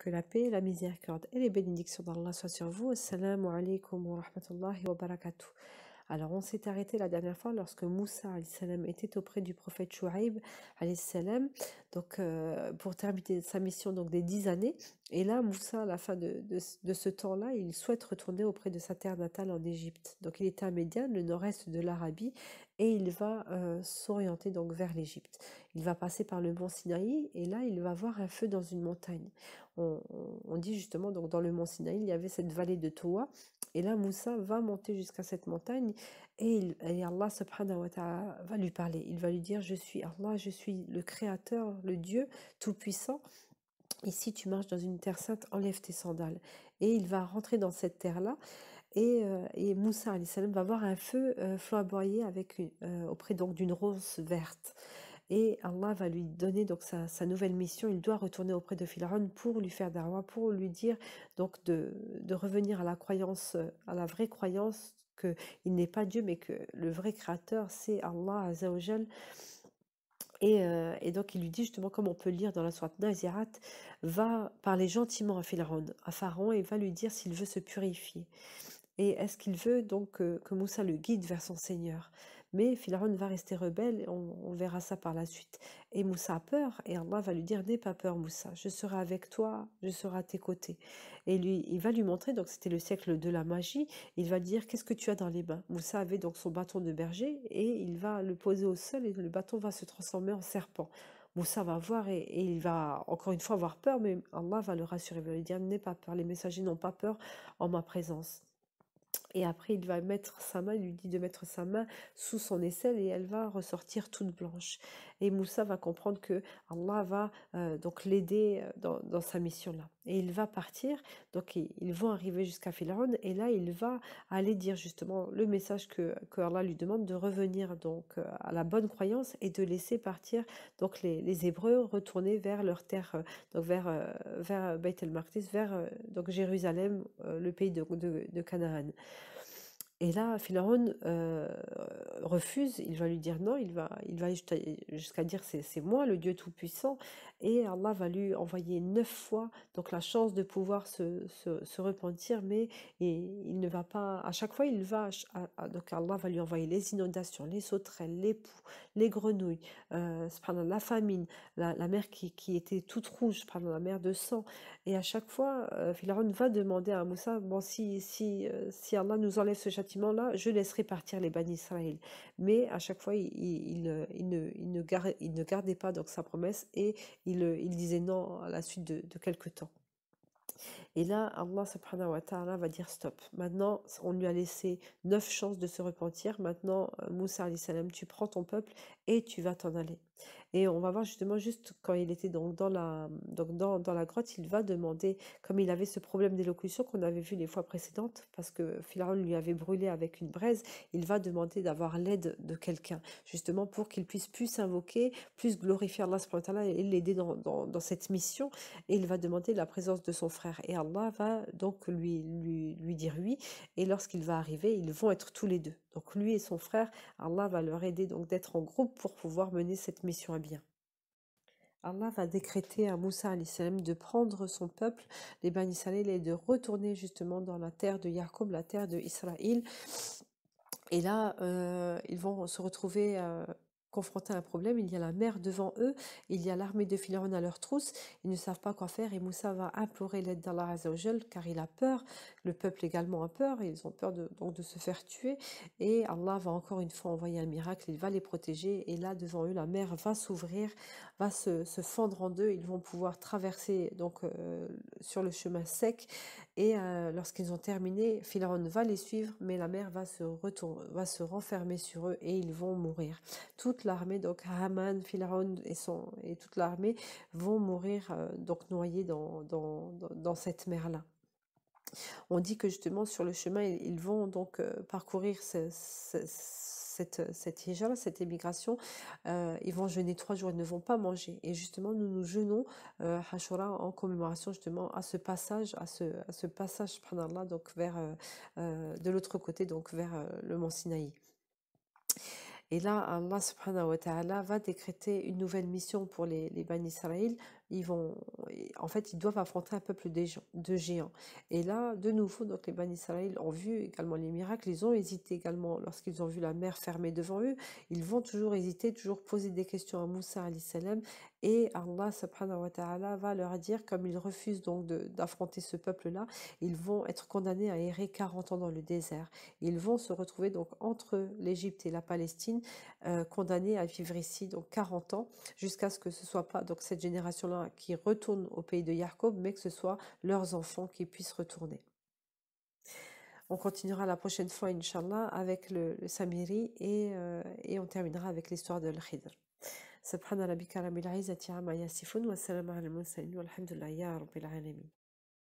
Que la paix, la miséricorde et les bénédictions d'Allah soient sur vous. Assalamu alaikum wa rahmatullahi wa barakatuh. Alors, on s'est arrêté la dernière fois lorsque Moussa alayhi salam était auprès du prophète Chouaïb alayhi salam, donc pour terminer sa mission donc des 10 années. Et là, Moussa, à la fin de ce temps-là, il souhaite retourner auprès de sa terre natale en Égypte. Donc, il était à Médiane, le nord-est de l'Arabie, et il va s'orienter donc vers l'Égypte. Il va passer par le mont Sinaï, et là, il va voir un feu dans une montagne. On dit justement, donc dans le mont Sinaï, il y avait cette vallée de Toua. Et là, Moussa va monter jusqu'à cette montagne et Allah subhanahu wa ta'ala va lui parler. Il va lui dire, je suis Allah, je suis le Créateur, le Dieu tout-puissant. Ici, tu marches dans une terre sainte, enlève tes sandales. Et il va rentrer dans cette terre-là. Et Moussa alayhi salam va voir un feu flamboyer auprès donc d'une rose verte. Et Allah va lui donner donc sa nouvelle mission. Il doit retourner auprès de Pharaon pour lui faire darwa, pour lui dire donc de revenir à la croyance, à la vraie croyance qu'il n'est pas Dieu, mais que le vrai créateur, c'est Allah Azza wa Jal. Et donc il lui dit justement, comme on peut le lire dans la sourate Nazirat, va parler gentiment à Pharaon et va lui dire s'il veut se purifier. Et est-ce qu'il veut donc que Moussa le guide vers son Seigneur? Mais Pharaon va rester rebelle, et on verra ça par la suite. Et Moussa a peur, et Allah va lui dire, n'aie pas peur Moussa, je serai avec toi, je serai à tes côtés. Et lui, il va lui montrer, donc c'était le siècle de la magie, il va dire, qu'est-ce que tu as dans les mains? Moussa avait donc son bâton de berger, et il va le poser au sol, et le bâton va se transformer en serpent. Moussa va voir et il va encore une fois avoir peur, mais Allah va le rassurer, il va lui dire, n'aie pas peur, les messagers n'ont pas peur en ma présence. Et après, il va mettre sa main, il lui dit de mettre sa main sous son aisselle et elle va ressortir toute blanche. Et Moussa va comprendre que Allah va donc l'aider dans sa mission-là. Et il va partir, donc ils vont arriver jusqu'à Pharaon et là, il va aller dire justement le message que Allah lui demande de revenir donc à la bonne croyance et de laisser partir donc les Hébreux retourner vers leur terre, donc vers Beit el-Maqdis, vers donc Jérusalem, le pays de Canaan. Et là, Pharaon refuse, il va lui dire non, il va jusqu'à dire c'est moi le Dieu Tout-Puissant, et Allah va lui envoyer 9 fois donc la chance de pouvoir se repentir, mais il ne va pas, à chaque fois il va, donc Allah va lui envoyer les inondations, les sauterelles, les poux, les grenouilles, la famine, la mer qui était toute rouge, la mer de sang, et à chaque fois, Pharaon va demander à Moussa, bon, si Allah nous enlève ce châtiment-là, je laisserai partir les Bani Israël. Mais à chaque fois, il ne gardait pas donc sa promesse et il disait non à la suite de quelques temps. Et là, Allah subhanahu wa ta'ala va dire stop. Maintenant, on lui a laissé 9 chances de se repentir. Maintenant, Moussa alayhi salam, tu prends ton peuple et tu vas t'en aller. Et on va voir justement, juste quand il était donc dans la grotte, il va demander, comme il avait ce problème d'élocution qu'on avait vu les fois précédentes, parce que Pharaon lui avait brûlé avec une braise, il va demander d'avoir l'aide de quelqu'un, justement pour qu'il puisse plus s'invoquer, plus glorifier Allah subhanahu wa ta'ala et l'aider dans cette mission. Et il va demander la présence de son frère. Et Allah va donc lui dire oui. Et lorsqu'il va arriver, ils vont être tous les deux. Donc lui et son frère, Allah va leur aider donc d'être en groupe pour pouvoir mener cette mission à bien. Allah va décréter à Moussa alayhi salam de prendre son peuple, les Bani Israël, et de retourner justement dans la terre de Jacob, la terre de Israël. Et là, ils vont se retrouver confrontés à un problème. Il y a la mer devant eux, il y a l'armée de Pharaon à leur trousse. Ils ne savent pas quoi faire et Moussa va implorer l'aide d'Allah Azza wa Jal car il a peur. Le peuple également a peur et ils ont peur donc de se faire tuer. Et Allah va encore une fois envoyer un miracle, il va les protéger. Et là, devant eux, la mer va s'ouvrir, va se fendre en deux. Ils vont pouvoir traverser donc sur le chemin sec. Et lorsqu'ils ont terminé, Pharaon va les suivre, mais la mer va se renfermer sur eux et ils vont mourir. Toute l'armée, donc Haman, Pharaon et toute l'armée vont mourir donc noyés dans cette mer-là. On dit que justement sur le chemin, ils vont donc parcourir cette hijra, cette émigration. Ils vont jeûner 3 jours, ils ne vont pas manger. Et justement, nous jeûnons Hashura en commémoration justement à ce passage, subhanallah, donc vers de l'autre côté, donc vers le mont Sinaï. Et là, Allah subhanahu wa ta'ala va décréter une nouvelle mission pour les Bani Israël. en fait, ils doivent affronter un peuple de géants. Et là, de nouveau, donc les Bani Israël ont vu également les miracles, ils ont hésité également lorsqu'ils ont vu la mer fermée devant eux, ils vont toujours hésiter, toujours poser des questions à Moussa alayhi salam, et Allah subhanahu wa ta'ala va leur dire, comme ils refusent donc d'affronter ce peuple-là, ils vont être condamnés à errer 40 ans dans le désert. Ils vont se retrouver donc entre l'Égypte et la Palestine, condamnés à vivre ici donc 40 ans, jusqu'à ce que ce soit pas donc cette génération-là qui retourne au pays de Jacob, mais que ce soit leurs enfants qui puissent retourner. On continuera la prochaine fois, Inch'Allah, avec le Samiri et on terminera avec l'histoire de l'Khidr. سبحان ربك رب العزة عما يصفون والسلام على المرسلين والحمد لله يا رب العالمين